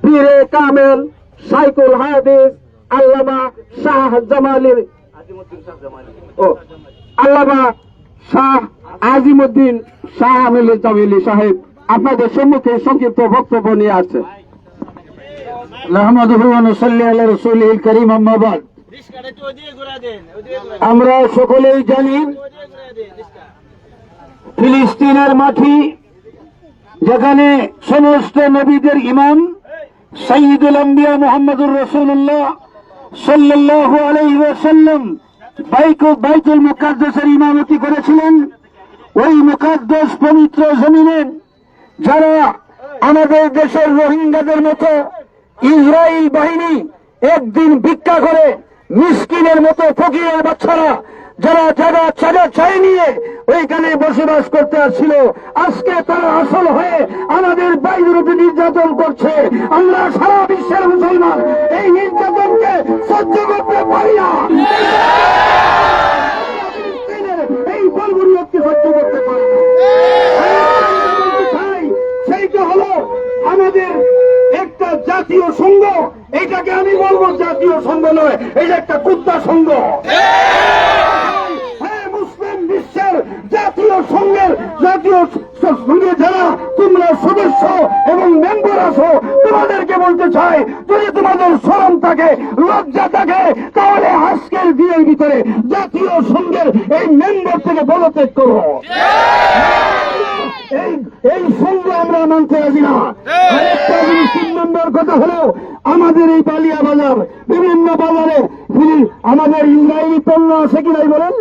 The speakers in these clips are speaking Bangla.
পীরে কামেল শাইখুল হাদিস আল্লামা শাহ জামালি আল্লামা শাহ আজিমউদ্দিন শাহ আমিল জামিলি সাহেব আপনাদের সম্মুখে সংক্ষিপ্ত বক্তব্য নিয়ে আসছে। আমরা সকলেই জানি ফিলিস্তিনের মাটি যেখানে সমস্ত নবীদের ইমাম সাইয়্যিদুল আম্বিয়া মুহাম্মদুর রাসূলুল্লাহ সাল্লাল্লাহু আলাইহি ওয়াসাল্লাম বাইতুল মুকাদ্দাসের ইমামতি করেছিলেন। ওই মুকাদ্দাস পবিত্র জমিনে যারা আমাদের দেশের রোহিঙ্গাদের মতো ইসরায়েল বাহিনী একদিন ভিক্ষা করে মিসকিনের মতো ফকিরের বাচ্চারা যারা যারা চাঁদা চাই নিয়ে ওইখানে বসবাস করতে আসছিল, আজকে তারা আসল হয়ে আমাদের বাইরের উপর নির্যাতন করছে। আমরা সারা বিশ্বের মুসলমান এই নির্যাতনকে সহ্য করতে পারি না, এই বলবুরিয়তকে সহ্য করতে পারি না। সেইটা হলো আমাদের একটা জাতীয় সংঘ। এইটাকে আমি বলবো জাতীয় সংঘ নয়, এটা একটা কুত্তা সংঘ। মুসলিম বিশ্বের জাতীয় সংঘের সঙ্গে যারা তোমরা সদস্য এবং মেম্বার আছো, তোমাদেরকে বলতে চাই, যদি তোমাদের শরম থাকে, লজ্জা থাকে, তাহলে আজকের দিনের ভিতরে জাতীয় সংঘের এই মেম্বার থেকে পদত্যাগ করো। এই সঙ্গে আমরা মানতে রাজি না। আরেকটা জিনিস 3 নম্বর কথা হলো, আমাদের এই বালিয়া বাজার বিভিন্ন বাজারে আমাদের ইসরায়েলি পণ্য আছে কি নাই বলেন?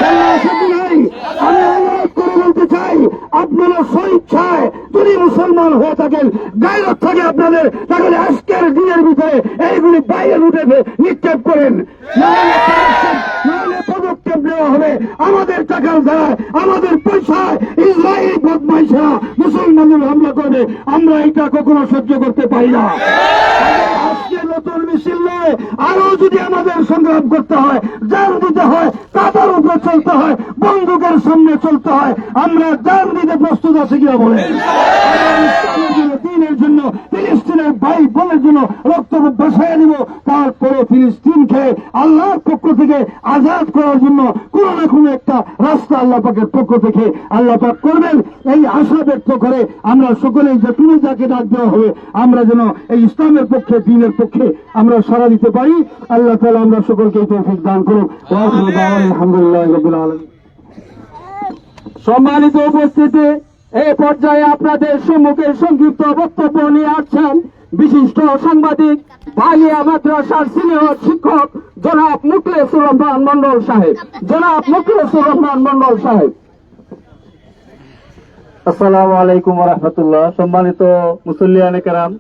পণ্য আছে কি নাই? আমি অনুরোধ করে বলতে চাই, আপনারা স্বইচ্ছায় যদি মুসলমান হয়ে থাকেন, গায়রত থাকে আপনাদের, তাহলে আজকের দিনের ভিতরে এইগুলি বাইরে উঠে নিক্ষেপ করেন, নাহলে পদক্ষেপ নেওয়া হবে। আমাদের টাকার দ্বারায় আমাদের পয়সায় ইসরায়েলি বদমাইশরা মুসলমানদের হামলা করবে, আমরা এটা কখনো সহ্য করতে পারি না। আজকে নতুন মিছিল নয়, আরো যদি আমাদের সংগ্রাম করতে হয়, জান দিতে হয়, কাতার উপরে চলতে হয়, বন্দুকের সামনে চলতে হয়, আমরা জান দিতে প্রস্তুত আছি কিনা বলে। দিনের জন্য, ফিলিস্তিনের ভাই বোনের জন্য রক্ত বসায় দিব। তারপরে ফিলিস্তিনকে আল্লাহর পক্ষ থেকে আজাদ করার জন্য কোন না কোনো একটা রাস্তা আল্লাহ পাকের পক্ষ থেকে আল্লাহ পাক করবেন, এই আশা ব্যক্ত করে আমরা সকলেই যে তুমি যাকে ডাক দেওয়া হবে, আমরা যেন এই ইসলামের পক্ষে, দ্বীনের পক্ষে আমরা সাড়া দিতে পারি। আল্লাহ তাআলা আমরা সকলকে তৌফিক দান করুন। আলহামদুলিল্লাহ রাব্বিল আলামিন। সম্মানিত উপস্থিতি, এই পর্যায়ে আপনাদের সম্মুখে সংক্ষিপ্ত বক্তব্য নিয়ে আসছেন বিশিষ্ট সাংবাদিক, বালিয়া মাদ্রাসার সিনিয়র শিক্ষক জনাব মুখলেসুর রহমান মন্ডল সাহেব। জনাব মুখলেসুর রহমান মন্ডল সাহেব। আসসালামু আলাইকুম ওয়া রাহমাতুল্লাহ। সম্মানিত মুসল্লিয়ানে কেরাম,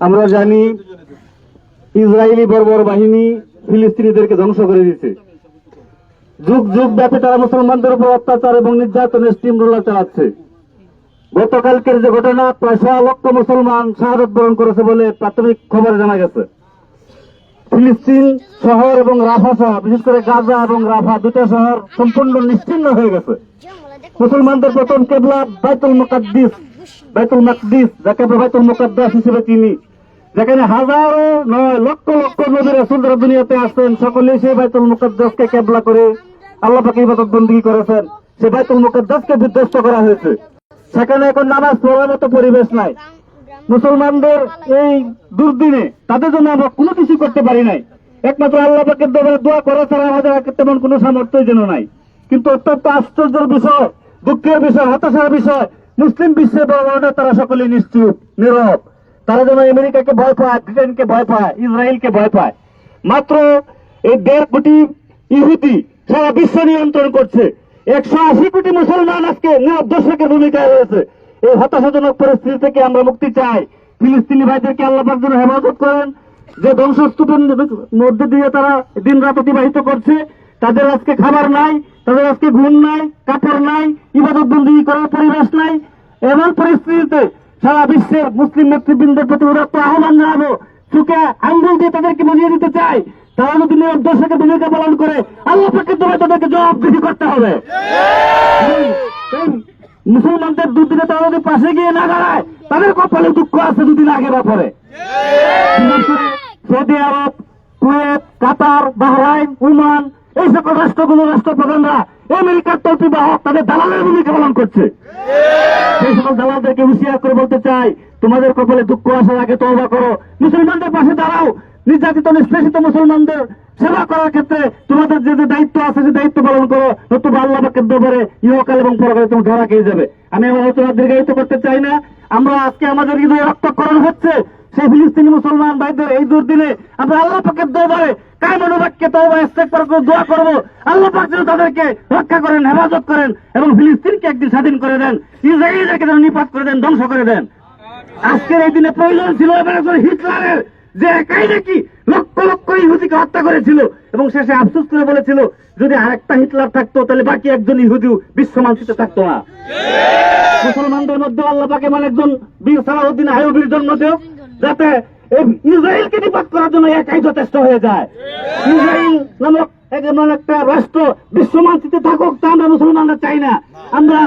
আমরা জানি ইসরায়েলি বর্বর বাহিনী ফিলিস্তিনিদেরকে ধ্বংস করে দিয়েছে। যুগ যুগ ব্যাপী তারা মুসলমানদের উপর অত্যাচার এবং নির্যাতনের স্টিমরোলার চালাচ্ছে। গতকালকের যে ঘটনা, প্রায় 6 লক্ষ মুসলমান শাহাদাত বরণ করেছে বলে প্রাথমিক খবরে জানা গেছে। ফিলিস্তিন শহর এবং রাফা শহর, বিশেষ করে গাজা এবং রাফা, 2টা শহর সম্পূর্ণ নিশ্চিহ্ন হয়ে গেছে। মুসলমানদের প্রথম কেবলা বাইতুল মাকদিস, যাকে আমরা বাইতুল মুকাদ্দাস হিসেবে চিনি, যেখানে হাজারো নয় লক্ষ লক্ষ নবী রাসূলরা দুনিয়াতে আসেন, সকলেই সেই বাইতুল মুকাদ্দাসকে কেবলা করে আল্লাহ পাক ইবাদত বন্দেগী করেছেন। সেই বাইতুল মুকাদ্দাসকে বিধ্বস্ত করা হয়েছে। সেখানে এখন নামাজ পড়ার মতো পরিবেশ নাই। মুসলমানদের এই দুর্দিনে তাদের জন্য আমরা কোনো কিছু করতে পারি নাই, একমাত্র আল্লাহ পাকের দরবারে দোয়া করা ছাড়া আমাদের তেমন কোনো সামর্থ্য যেন নাই। কিন্তু অত্যন্ত আশ্চর্যের বিষয়, দুঃখের বিষয়, হতাশার বিষয়, মুসলিম বিশ্বের বড় তারা সকলেই নিশ্চুপ, নীরব। তারা যেন আমেরিকাকে ভয় পায়, ব্রিটেনকে ভয় পায়, ইসরায়েলকে ভয় পায়। মাত্র এই 1.5 কোটি ইহুদি সারা বিশ্ব নিয়ন্ত্রণ করছে। 180 কোটি মুসলমান আজকে নীরব দর্শকের ভূমিকায় রয়েছে। এই হতাশাজনক পরিস্থিতি থেকে আমরা মুক্তি চাই। ফিলিস্তিনি ভাইদেরকে আল্লাহ পাক যেন হেফাজত করেন। যে ধ্বংসস্তূপের মধ্যে দিয়ে তারা দিন রাত অতিবাহিত করছে, তাদের আজকে খাবার নাই, তাদের আজকে ঘুম নাই, কাপড় নাই, ইবাদত বন্দেগী করার পরিবেশ নাই। এমন পরিস্থিতিতে সারা বিশ্বের মুসলিম নেতৃবৃন্দের প্রতি উদাত্ত আহ্বান জানাবো, চোখে আঙ্গুল দিয়ে তাদেরকে বুঝিয়ে দিতে চাই, তারা যদি নীরব দর্শকের ভূমিকা পালন করে আল্লাহ পাকের দরবারে তাদেরকে জবাবদিহি করতে হবে। মুসলমানদের দুর্দিনে তারা যদি পাশে গিয়ে না দাঁড়ায়, তাদের কপালে দুঃখ আছে দুদিন আগে বা পরে। বিশেষ করে সৌদি আরব, কুয়েত, কাতার, বাহরাইন, ওমান এই সকল রাষ্ট্রগুলো রাষ্ট্রপ্রধানরা আমেরিকার তল্পিবাহক তাদের দালালের ভূমিকা পালন করছে। সেই সকল দালালদেরকে হুঁশিয়ার করে বলতে চাই, তোমাদের কপালে দুঃখ আসার আগে তওবা করো, মুসলমানদের পাশে দাঁড়াও। নির্যাতিত নিষ্পেষিত মুসলমানদের সেবা করার ক্ষেত্রে তোমাদের যে যে দায়িত্ব আছে সে দায়িত্ব পালন করো, নতুবা আল্লাহ পাকের দরবারে ইহকাল এবং পরকালে তুমি ধরা খেয়ে যাবে। আমি আমার আলোচনা দীর্ঘায়িত করতে চাই না। আমরা আজকে আমাদের হৃদয়ে রক্তক্ষরণ হচ্ছে সেই ফিলিস্তিনি মুসলমান ভাইদের এই দুর্দিনে আমরা আল্লাহ পাকের দরবারে কায়মান বাক্যে তওবা ইস্তেগফার করে দোয়া করব, আল্লাহ পাক যেন তাদেরকে রক্ষা করেন, হেফাজত করেন এবং ফিলিস্তিনকে একদিন স্বাধীন করে দেন, ইসরায়েলকে যেন নিপাত করে দেন, ধ্বংস করে দেন। আজকের এই দিনে প্রয়োজন ছিল এবার হিটলারের, যে একাই নাকি লক্ষ লক্ষ ইহুদিকে হত্যা করেছিল এবং শেষে আফসোস করে বলেছিল যদি আরেকটা হিটলার থাকতো তাহলে বাকি একজন ইহুদিও বিশ্ব মানচিত্রে থাকতো না। মুসলমানদের মধ্যে আল্লাহ পাক এমন একজন বীর সালাউদ্দিন আইয়ুবীর জন্ম দেও যাতে ইসরায়েলকে নিপাত করার জন্য একাই যথেষ্ট হয়ে যায়। ইসরায়েল নামক এমন একটা রাষ্ট্র বিশ্ব মানচিত্রে থাকুক তা আমরা মুসলমানরা চাই না। আমরা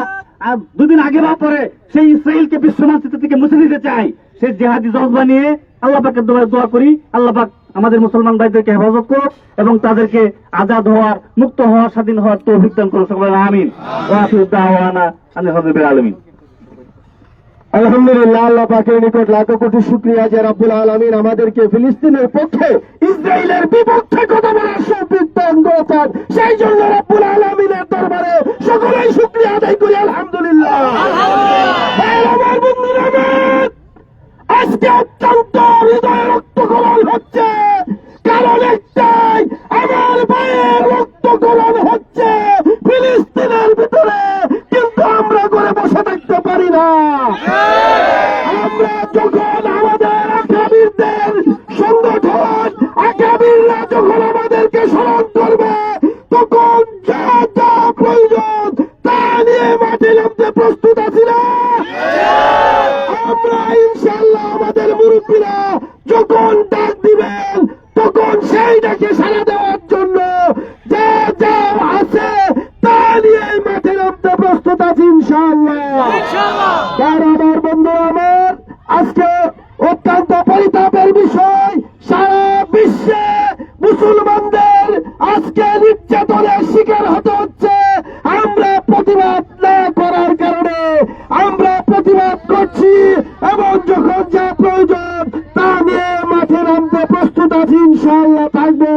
দুদিন আগে বা পরে সেই ইসরায়েলকে বিশ্ব মানচিত্র থেকে মুছে দিতে চাই। সেই জিহাদি জজবা নিয়ে আল্লাহ পাকের দোয়া করি, আল্লাহ পাক আমাদের মুসলমান ভাইদেরকে হেফাজত করুক এবং তাদেরকে আজাদ হওয়ার, মুক্ত হওয়ার, স্বাধীন হওয়ার তৌফিক দান করুক। সকলে আমিন। ওয়া আখিরু দাওয়ানা আলহামদুলিল্লাহি আলামিন। আলহামদুলিল্লাহ, আল্লাহ পাকের নিকট লাখো কোটি শুকরিয়া যে রাব্বুল আলামিন আমাদেরকে ফিলিস্তিনের পক্ষে ইসরায়েলের বিপক্ষে কথা বলার সৌভাগ্য দান করেছেন। সেই জন্য রাব্বুল আলামিনের দরবারে সকলেই শুকরিয়া আদায় করি আলহামদুলিল্লাহ। আমার বন্ধুরা, আজকে অত্যন্ত হৃদয় রক্তক্ষরণ হচ্ছে, কারণ একটাই, আমার ভাইয়ের রক্তক্ষরণ হচ্ছে ফিলিস্তিনের ভিতরে, কিন্তু আমরা করে বসে থাকতে পারি না। আমরা যখন আমাদের আকাবিরদের সংগঠন, আকাবিররা যখন আমাদেরকে স্মরণ করবে, তখন যা যা প্রয়োজন তা নিয়ে মাঠে নামতে প্রস্তুত আছি না। আমরা ইনশাআল্লাহ আমাদের মুরব্বীরা যখন ডাক দিবেন তখন সেই ডাকে সাড়া দেওয়ার জন্য যা যা আছে তা নিয়ে মাঠে নামতে প্রস্তুত আছি ইনশাআল্লাহ। কার আমার বন্ধু আমার, আজকে অত্যন্ত পরিতাপের বিষয়, সারা বিশ্বে মুসলমানদের আজকে নির্যাতনের শিকার হতে হচ্ছে। আমরা প্রতিবাদ না করার কারণে আমরা প্রতিবাদ করছি এবং যখন যা প্রয়োজন তা নিয়ে মাঠে নামতে প্রস্তুত আছি ইনশাআল্লাহ, থাকবো।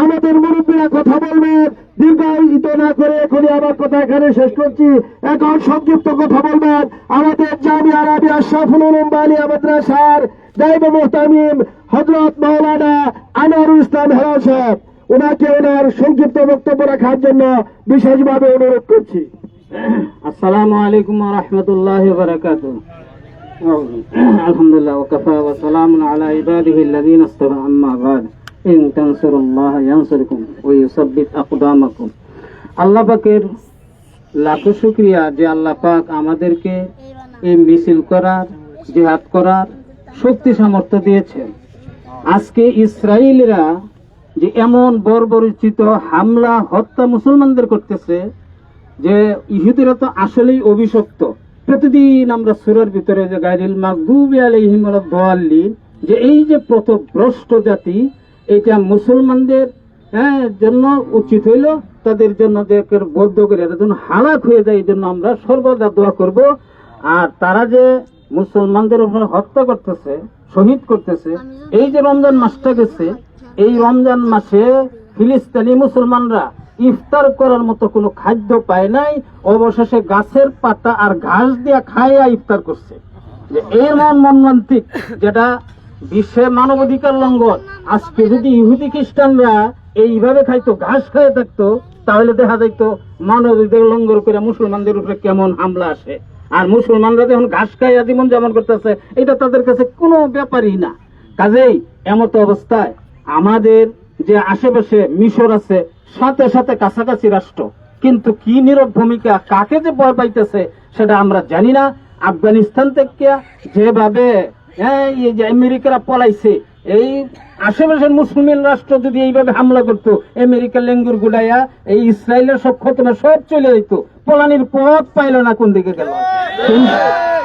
আমাদের মুরব্বীরা কথা বলবেন, দীর্ঘায়িত না করে এখনই আমার কথা এখানে শেষ করছি। এখন সংক্ষিপ্ত কথা বলবেন আমাদের জামিয়া আরাবিয়া আশরাফুল উলুম বালিয়া মাদ্রাসার নায়েবে মুহতামিম হযরত মাওলানা আনোয়ারুল ইসলাম হেলাল সাহেব। ওনাকে ওনার সংক্ষিপ্ত বক্তব্য রাখার জন্য বিশেষভাবে অনুরোধ করছি। আসসালামু আলাইকুম ওয়া রাহমাতুল্লাহি ওয়া বারাকাতুহু। আলহামদুলিল্লাহ ওয়া কাফা ওয়া সালামুন আলা ইবাদিহি আল্লাযীনা ইসতাফা, আম্মা বা'দ। ইন তানসুরুল্লাহ ইয়ানসুরকুম ওয়া ইউসাব্বিত আকদামাকুম। আল্লাহ পাকের লাখো শুকরিয়া যে আল্লাহ পাক আমাদেরকে এই মিছিল করার, জিহাদ করার শক্তি সামর্থ্য দিয়েছেন। আজকে ইসরায়েলিরা যে এমন বর্বরোচিত হামলা, হত্যা মুসলমানদের করতেছে, যে ইহুদিরা তো আসলেই অভিশপ্ত। প্রতিদিন আমরা সূরার ভিতরে যে গায়রিল মাগদুবি আলাইহিম ওয়ালাদ-দাল্লিন, যে এই যে পথভ্রষ্ট জাতি, এটা মুসলমানদের জন্য উচিত হইল তাদের জন্য যে বদ্ধ করে এর জন্য হালাক হয়ে যায়। এই জন্য আমরা সর্বদা দোয়া করব। আর তারা যে মুসলমানদের উপর হত্যা করতেছে, শহীদ করতেছে, এই যে রমজান মাসটা গেছে, এই রমজান মাসে ফিলিস্তিনি মুসলমানরা ইফতার করার মতো কোনো খাদ্য পায় নাই, অবশেষে গাছের পাতা আর ঘাস দিয়া খাইয়া ইফতার করছে। যে এর মর্মান্তিক, যেটা বিশ্বে মানবাধিকার লঙ্ঘন। আজকে যদি ইহুদি খ্রিস্টানরা এইভাবে খাইতো, ঘাস খাইয়ে থাকতো, তাহলে দেখা যাইতো মানবাধিকার লঙ্ঘন করে মুসলমানদের উপরে কেমন হামলা আসে। আর মুসলমানরা যখন ঘাস খাইয়া জীবন যেমন করতেছে, এটা তাদের কাছে কোনো ব্যাপারই না। কাজেই এমত অবস্থায় আমাদের যে আশেপাশে মিশর আছে, সাথে সাথে কাছাকাছি রাষ্ট্র, কিন্তু কি নীরব ভূমিকা, কাকে যে ভয় পাইতেছে সেটা আমরা জানি না। আফগানিস্তান থেকে যেভাবে এই যে আমেরিকারা পলাইছে, এই আশেপাশের মুসলিম রাষ্ট্র যদি এইভাবে হামলা করতো, আমেরিকা লেঙ্গুর গুড়াইয়া এই ইসরায়েলের সব খতনা সব চলে যেত। পলানির পথ পাইল না, কোন দিকে গেল।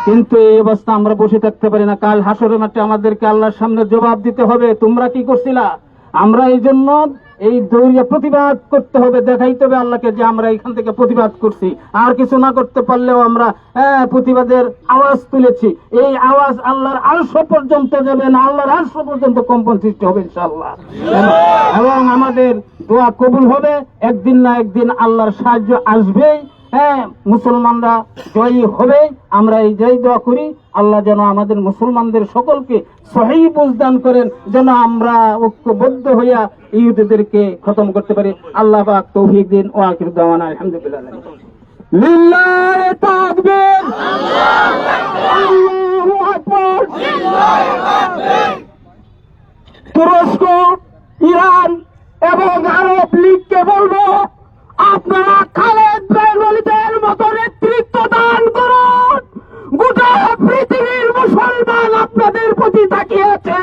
কিন্তু এই অবস্থা আমরা বসে থাকতে পারি না। কাল হাসরের মাঠে আমাদেরকে আল্লাহর সামনে জবাব দিতে হবে, তোমরা কি করছিলা। আমরা এই জন্য এই দৌড়িয়ে প্রতিবাদ করতে হবে, দেখাইতে হবে আল্লাহকে যে আমরা এখান থেকে প্রতিবাদ করছি। আর কিছু না করতে পারলেও আমরা প্রতিবাদের আওয়াজ তুলেছি। এই আওয়াজ আল্লাহর আরশ পর্যন্ত যাবে না, আল্লাহর আরশ পর্যন্ত কম্পন সৃষ্টি হবে ইনশাআল্লাহ। এবং আমাদের দোয়া কবুল হবে, একদিন না একদিন আল্লাহর সাহায্য আসবেই। মুসলমানরা জয়ী হবে। আমরা এই জয় দোয়া করি, আল্লাহ যেন আমাদের মুসলমানদের সকলকে সহিহ বুঝ দান করেন, যেন আমরা ঐক্যবদ্ধ হইয়া ইহুদিদেরকে খতম করতে পারি। আল্লাহ পাক তৌফিক দিন। ওয়া আখিরু দাওয়ানা আলহামদুলিল্লাহ। লিল্লাহি তাকবীর, আল্লাহু আকবার। তুরস্ক, ইরান এবং আরব লীগকে বলবো, আপনারা খালেদ বিন ওয়ালিদের মতো নেতৃত্ব দান করুন। গোটা পৃথিবীর মুসলমান আপনাদের প্রতি তাকিয়ে আছে,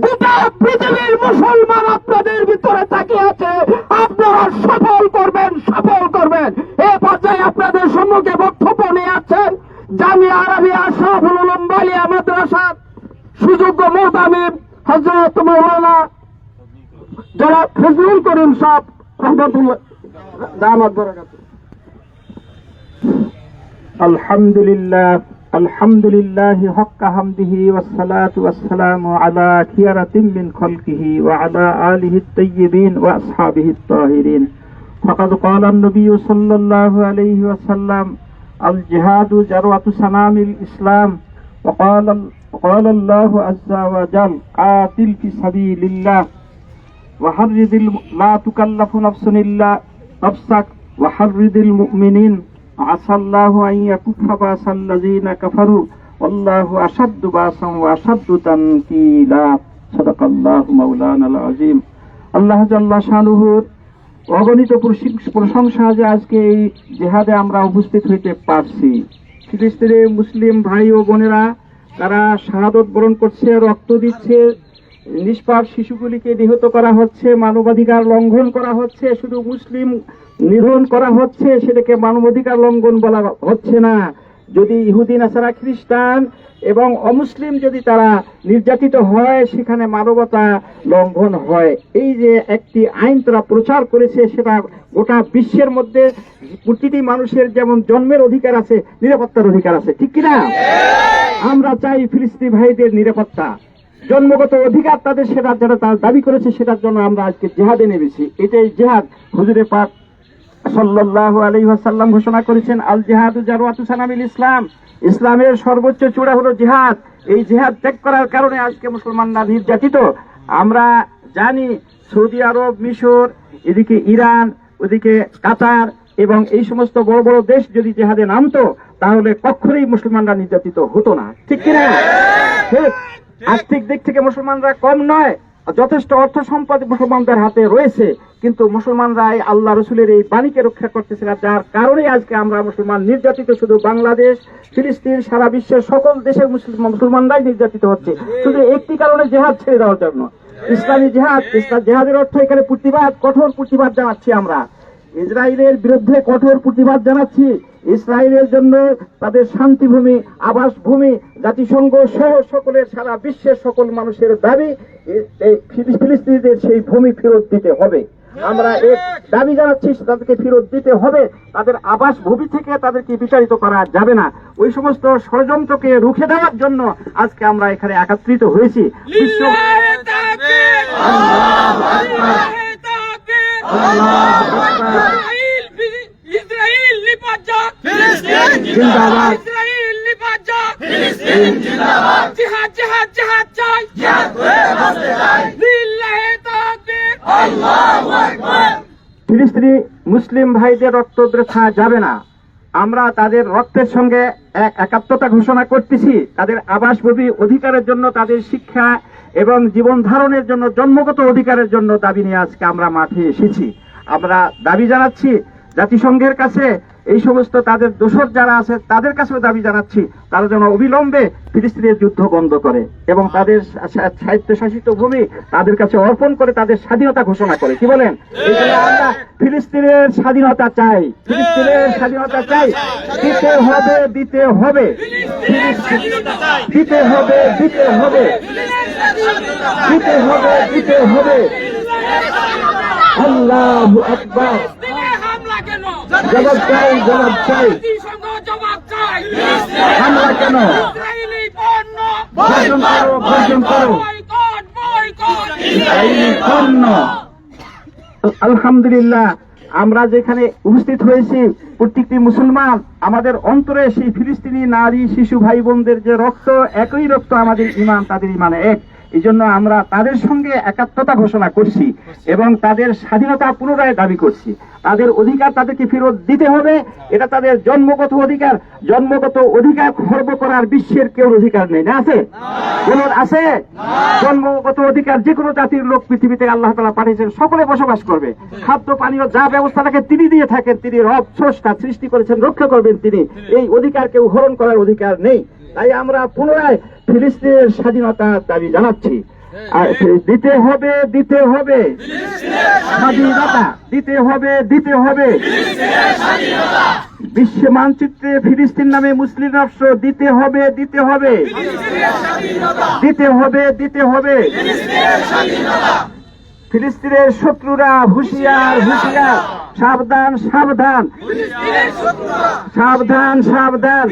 গোটা পৃথিবীর মুসলমান আপনাদের ভিতরে তাকিয়ে আছে। আপনারা সফল করবেন, সফল করবেন। এ পর্যায়ে আপনাদের সম্মুখে বক্তব্য নিয়ে আছেন জামিয়া আরবিয়া আশরাফুল উলুম বালিয়া মাদ্রাসার সুযোগ্য মুহতামিম হযরত মাওলানা জনাব ফজলুল করিম সাহেব রহমাতুল্লাহ দামাত বারাকাতুহু। আলহামদুলিল্লাহ হক্কা হামদিহি ওয়াসসালাতু ওয়াসসালামু আলা খিয়ারাতিন মিন খালকিহি ওয়া আলা আলিহি আত-তাইয়্যিবিন ওয়া আসহাবিহি আত-তাহিরিন। ফাকাদ ক্বালা আন-নবিয়্যু সাল্লাল্লাহু আলাইহি ওয়াসাল্লাম আল জিহাদু জারওয়াতু সানামিল ইসলাম ওয়া ক্বালা আল্লাহু আযজা ওয়া জাল কাতিল ফি সাবিলিল্লাহ ওয়া হাররিদিল লা তুকাল্লাফু নাফসুন ইল্লা নাফসাক ওয়া হাররিদিল মুমিনিন আসাল্লাহু আন ইয়াকুফা বাসাল্লাযিনা কাফারু ওয়াল্লাহু আশাদ্দু বাসান ওয়া আশাদ্দু তানকিলা। সাদাকাল্লাহু মাওলানাল আযীম। আল্লাহ জাল্লা শানুহুর অগণিত প্রশংসা যে আজকে এই জিহাদে আমরা উপস্থিত হইতে পারছি। ফিলিস্তিনের মুসলিম ভাই ও বোনেরা তারা শাহাদত বরণ করছে, রক্ত দিচ্ছে, নিষ্পাপ শিশুগুলিকে নিহত করা হচ্ছে, মানবাধিকার লঙ্ঘন করা হচ্ছে। শুধু মুসলিম নিধন করা হচ্ছে, সেটাকে মানবাধিকার লঙ্ঘন বলা হচ্ছে না। যদি ইহুদি নাসারা খ্রিস্টান এবং অমুসলিম যদি তারা নির্যাতিত হয়, সেখানে মানবতা লঙ্ঘন হয়। এই যে একটি আইন তারা প্রচার করেছে, সেটা গোটা বিশ্বের মধ্যে প্রতিটি মানুষের যেমন জন্মের অধিকার আছে, নিরাপত্তার অধিকার আছে, ঠিক কিনা? আমরা চাই ফিলিস্তিনি ভাইদের নিরাপত্তা, জন্মগত অধিকার তাদের, সেটা যারা তারা দাবি করেছে, সেটার জন্য আমরা আজকে জিহাদে নেমেছি। এটাই জিহাদ। হুজুরে পাক সাল্লাল্লাহু আলাইহি ওয়াসাল্লাম ঘোষণা করেছেন, আল জিহাদু জারওয়াতু সানামিল ইসলাম। ইসলামের সর্বোচ্চ চূড়া হলো জিহাদ। এই জিহাদ ত্যাগ করার কারণে আজকে মুসলমানরা নির্যাতিত। আমরা জানি সৌদি আরব, মিশর, এদিকে ইরান, ওদিকে কাতার এবং এই সমস্ত বড় বড় দেশ যদি জিহাদে নামতো, তাহলে কখনোই মুসলমানরা নির্যাতিত হতো না, ঠিক কিনা? ঠিক। আর্থিক দিক থেকে মুসলমানরা কম নয়, যথেষ্ট অর্থ সম্পদ মুসলমানদের হাতে রয়েছে, কিন্তু মুসলমানরা আল্লাহ রসুলের এই বাণীকে রক্ষা করতেছে না, যার কারণে আজকে আমরা মুসলমান নির্যাতিত। শুধু বাংলাদেশ, ফিলিস্তিন, সারা বিশ্বের সকল দেশের মুসলমানরাই নির্যাতিত হচ্ছে, শুধু একটি কারণে জিহাদ ছেড়ে দেওয়ার জন্য। ইসলামী জিহাদ, জিহাদের অর্থ এখানে প্রতিবাদ, কঠোর প্রতিবাদ জানাচ্ছি আমরা। ইসরায়েলের বিরুদ্ধে কঠোর প্রতিবাদ জানাচ্ছি। ইসরায়েলের জন্য তাদের শান্তিভূমি, আবাসভূমি, জাতিসংঘ সহ সকলের, সারা বিশ্বের সকল মানুষের দাবি এই ফিলিস্তিনিদের সেই ভূমি ফেরত দিতে হবে। আমরা এক দাবি জানাচ্ছি, তাদেরকে ফেরত দিতে হবে। তাদের আবাসভূমি থেকে তাদেরকে বিচারিত করা যাবে না। ওই সমস্ত ষড়যন্ত্রকে রুখে দেওয়ার জন্য আজকে আমরা এখানে একত্রিত হয়েছি। বিশ্ব ইসরায়েল নিপাত যাক, ফিলিস্তিন জিন্দাবাদ, ইসরায়েল নিপাত যাক, ফিলিস্তিন জিন্দাবাদ, জিহাদ জিহাদ জিহাদ চাই, জিহাদ করে বাঁচতে চাই, লিল্লাহি তাকবীর, আল্লাহু আকবার। ফিলিস্তিনি মুসলিম ভাইদের রক্ত বৃথা যাবে না। আমরা তাদের রক্তের সঙ্গে একাত্মতা ঘোষণা করতেছি। তাদের আবাসভূমি অধিকারের জন্য, তাদের শিক্ষা এবং জীবন ধারণের জন্য, জন্মগত অধিকারের জন্য দাবি নিয়ে আজকে আমরা মাঠে এসেছি। আমরা দাবি জানাচ্ছি জাতিসংঘের কাছে এই সমস্ত তাদের দোষর যারা আছে তাদের কাছেও দাবি জানাচ্ছি, তারা যেন অবিলম্বে ফিলিস্তিনের যুদ্ধ বন্ধ করে এবং তাদের স্বায়ত্তশাসিত ভূমি তাদের কাছে অর্পণ করে তাদের স্বাধীনতা ঘোষণা করে। কি বলেন? এই জন্য আমরা ফিলিস্তিনের স্বাধীনতা চাই, ফিলিস্তিনের স্বাধীনতা চাই। দিতে হবে, দিতে হবে, দিতে হবে, দিতে হবে, দিতে হবে, দিতে হবে। আল্লাহু আকবার। ফিলিস্তিনে হামলা কেন? জবাব চাই, জবাব চাই। জাতিসংঘ জবাব চাই। হামলা কেন? ইসরায়েলি পণ্য বর্জন করো, বর্জন করো। Boycott, boycott. ইসরায়েলি পণ্য। আলহামদুলিল্লাহ, আমরা যেখানে উপস্থিত হয়েছি প্রত্যেকটি মুসলমান, আমাদের অন্তরে সেই ফিলিস্তিনি নারী শিশু ভাই বোনদের যে রক্ত, একই রক্ত, আমাদের ইমান তাদের ইমান এক। এই জন্য আমরা তাদের সঙ্গে একাত্মতা ঘোষণা করছি এবং তাদের স্বাধীনতা পুনরায় দাবি করছি। তাদের অধিকার তাদেরকে ফেরত দিতে হবে, এটা তাদের জন্মগত অধিকার। জন্মগত অধিকার খর্ব করার বিশ্বের কেউ অধিকার নেই, না আছে? কোন আছে? জন্মগত অধিকার যে কোনো জাতির লোক পৃথিবীতে আল্লাহ তাআলা পাঠিয়েছেন, সকলে বসবাস করবে। খাদ্য পানীয় যা ব্যবস্থা থাকে তিনি দিয়ে থাকেন, তিনি রব স্রষ্টা, সৃষ্টি করেছেন, রক্ষা করবেন তিনি। এই অধিকার কেউ হরণ করার অধিকার নেই। তাই আমরা পুনরায় ফিলিস্তিনের স্বাধীনতার দাবি জানাচ্ছি। আর দিতে হবে, দিতে হবে স্বাধীনতা, দিতে হবে, দিতে হবে। বিশ্ব মানচিত্রে ফিলিস্তিন নামে মুসলিম রাষ্ট্র দিতে হবে, দিতে হবে, দিতে হবে, দিতে হবে। ফিলিস্তিনের শত্রুরা হুঁশিয়ার, হুঁশিয়ার, সাবধান, সাবধান, সাবধান, সাবধান।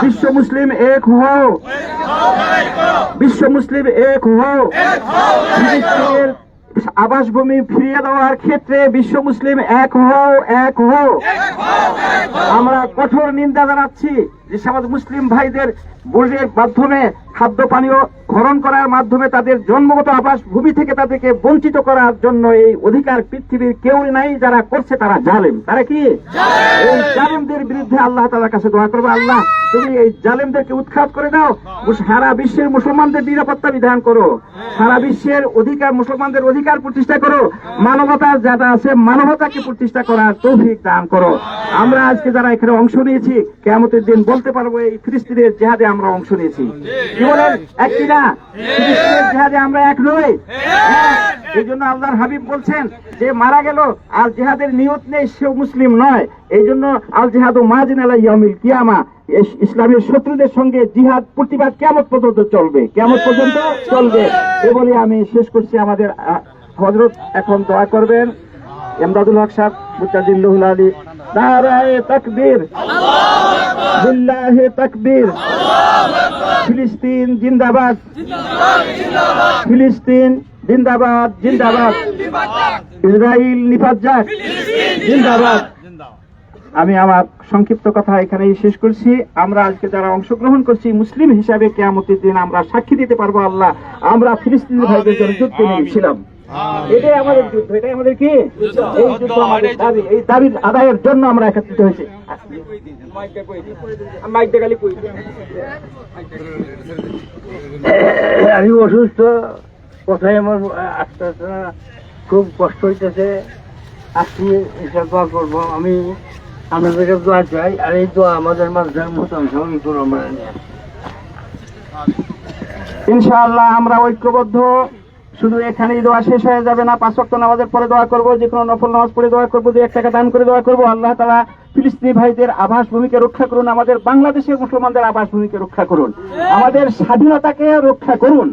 বিশ্ব মুসলিম এক হও, বিশ্ব মুসলিম এক হও। ফিলিস্তিনের আবাসভূমি ফিরিয়ে দেওয়ার ক্ষেত্রে বিশ্ব মুসলিম এক হও, এক হও। আমরা কঠোর নিন্দা জানাচ্ছি যে সমাজ মুসলিম ভাইদের বোর্ডের মাধ্যমে খাদ্য পানীয় হরণ করার মাধ্যমে তাদের জন্মগত আবাস ভূমি থেকে তাদেরকে বঞ্চিত করার জন্য এই অধিকার পৃথিবীর কেউ নাই। যারা করছে তারা জালেম। তারা কি? এই জালেমদের বিরুদ্ধে আল্লাহ তাআলার কাছে দোয়া করবে, আল্লাহ তুমি এই জালেমদেরকে উৎখাত করে দাও। সারা বিশ্বের মুসলমানদের নিরাপত্তা বিধান করো, সারা বিশ্বের অধিকার, মুসলমানদের অধিকার প্রতিষ্ঠা করো, মানবতা যারা আছে মানবতাকে প্রতিষ্ঠা করার তৌফিক দান করো। আমরা আজকে যারা এখানে অংশ নিয়েছি, কিয়ামতের দিন বলতে পারবো এই ফিলিস্তিনের জিহাদে আমরা অংশ নিয়েছি। কি বলেন? এক কিনা? ফিলিস্তিনের জিহাদে আমরা এক নই। এই জন্য আল্লাহর হাবিব বলছেন যে মারা গেল আর জিহাদের নিয়ত নেই সেও মুসলিম নয়। এই জন্য আল জিহাদু মাজিন আলা ইয়াউমিল কিয়ামা, ইসলামের শত্রুদের সঙ্গে জিহাদ প্রতিবাদ কিয়ামত পর্যন্ত চলবে, কিয়ামত পর্যন্ত চলবে। এ বলে আমি শেষ করছি। আমাদের হযরত এখন দোয়া করবেন। ইমদাদুল হক সাহেব মুতাজিল্লুল আলী, নারায়ে তাকবীর, লিল্লাহি তাকবীর। ফিলিস্তিন জিন্দাবাদ, ফিলিস্তিন জিন্দাবাদ, জিন্দাবাদ। ইসরায়েল নিপাত যাক, জিন্দাবাদ। আমি আমার সংক্ষিপ্ত কথা এখানেই শেষ করছি। আমরা আজকে যারা অংশগ্রহণ করছি মুসলিম হিসাবে কিয়ামতের দিন আমরা সাক্ষী দিতে পারবো, আল্লাহ আমরা ফিলিস্তিনি ভাইদের জন্য যুদ্ধে নেমেছিলাম। এটাই আমাদের যুদ্ধ, এটাই আমাদের কি? এই যুদ্ধ আমাদের দাবি, এই দাবির আদায়ের জন্য আমরা একত্রিত হয়েছি। আমি অসুস্থ, কোথায় আমার আস্তে আস্তে খুব কষ্ট হইতেছে। আজকে এটা দোয়া করবো, আমি আপনাদের কাছে দোয়া চাই। আর এই দোয়া আমাদের মানুষের মতো সঙ্গে করবো আমরা। ইনশাআল্লাহ আমরা ঐক্যবদ্ধ। শুধু এখানেই দোয়া শেষ হয়ে যাবে না, 5 ওয়াক্ত নামাজের পরে দোয়া করবো, যে কোনো নফল নামাজ পড়ে দোয়া করবো, 2-1 টাকা দান করে দোয়া করবো। আল্লাহ তাআলা ফিলিস্তিনি ভাইদের আবাস ভূমিকে রক্ষা করুন, আমাদের বাংলাদেশের মুসলমানদের আবাস ভূমিকে রক্ষা করুন, আমাদের স্বাধীনতাকে রক্ষা করুন।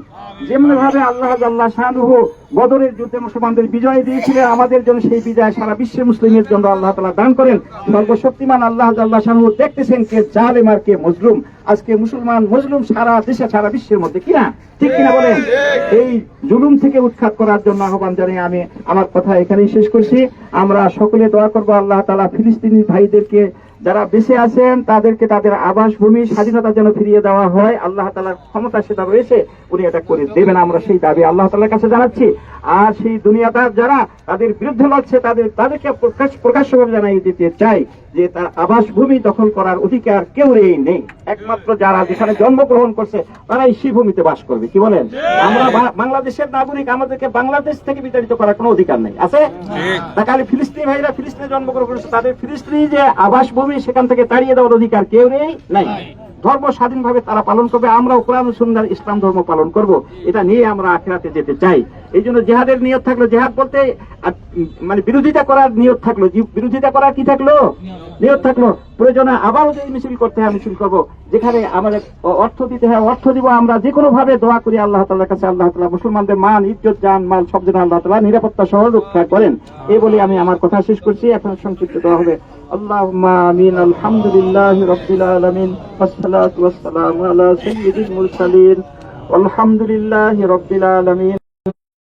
যেমন ভাবে আল্লাহ জাল্লা শানুহু বদরের যুদ্ধে মুসলমানদের বিজয় দিয়েছিলেন, আমাদের জন্য সেই বিজয় সারা বিশ্বের মুসলিমের জন্য আল্লাহ তাআলা দান করেন। সর্বশক্তিমান আল্লাহ জাল্লা শানুহু দেখতেছেন কে জালেম আর কে মজলুম। আজকে মুসলমান মজলুম সারা দেশে, সারা বিশ্বের মধ্যে, কিনা? ঠিক কিনা বলেন? এই জুলুম থেকে উৎখাত করার জন্য আহ্বান জানিয়ে আমি আমার কথা এখানেই শেষ করছি। আমরা সকলে দোয়া করবো আল্লাহ তাআলা ফিলিস্তিনি ভাইদেরকে যারা বেঁচে আছেন তাদেরকে তাদের আবাসভূমি স্বাধীনতা যেন ফিরিয়ে দেওয়া হয়, আল্লাহ তাআলার ক্ষমতা সেটা রয়েছে, উনি এটা করে দেবেন। আমরা সেই দাবি আল্লাহ তাআলার কাছে জানাচ্ছি। আর সেই দুনিয়াদার যারা তাদের বিরুদ্ধে লড়ছে তাদেরকে প্রকাশ্যভাবে জানাই দিতে চাই যে তার আবাসভূমি দখল করার অধিকার কেউ নেই। একমাত্র যারা যেখানে জন্মগ্রহণ করছে তারাই সেই ভূমিতে বাস করবে। কি বলেন? আমরা বাংলাদেশের নাগরিক, আমাদেরকে বাংলাদেশ থেকে বিতাড়িত করার কোনো অধিকার নেই, আছে? তাহলে ফিলিস্তিনি ভাইরা ফিলিস্তিনে জন্মগ্রহণ করেছে, তাদের ফিলিস্তিনি যে আবাসভূমি সেখান থেকে তাড়িয়ে দেওয়ার অধিকার কেউ নাই। ধর্ম স্বাধীনভাবে তারা পালন করবে, আমরাও কোরআন সুন্নাহ ইসলাম ধর্ম পালন করব। এটা নিয়ে আমরা আখিরাতে যেতে চাই। এই জন্য জিহাদের নিয়ত থাকলো, জিহাদ বলতে মানে বিরোধিতা করার নিয়ত থাকলো, বিরোধিতা করার কি থাকলো? নিয়ত থাকলো। প্রয়োজনে আবারও যদি মিছিল করতে হয় মিছিল করবো, যেখানে আমাদের অর্থ দিতে হয় অর্থ দিব। আমরা যে কোনো ভাবে দোয়া করি আল্লাহ তাআলার কাছে, আল্লাহ তাআলা মুসলমানদের মান, ইজ্জত, জান, মাল সব যেন আল্লাহ তাআলা নিরাপত্তা সহ রক্ষা করেন। এই বলে আমি আমার কথা শেষ করছি। এখন সংক্ষিপ্ত দোয়া হবে। আল্লাহুম্মা আমিন। আলহামদুলিল্লাহি রাব্বিল আলামিন ওয়াসসালাতু ওয়াসসালামু আলা সাইয়্যিদিল মুরসালিন আলহামদুলিল্লাহি রাব্বিল আলামিন।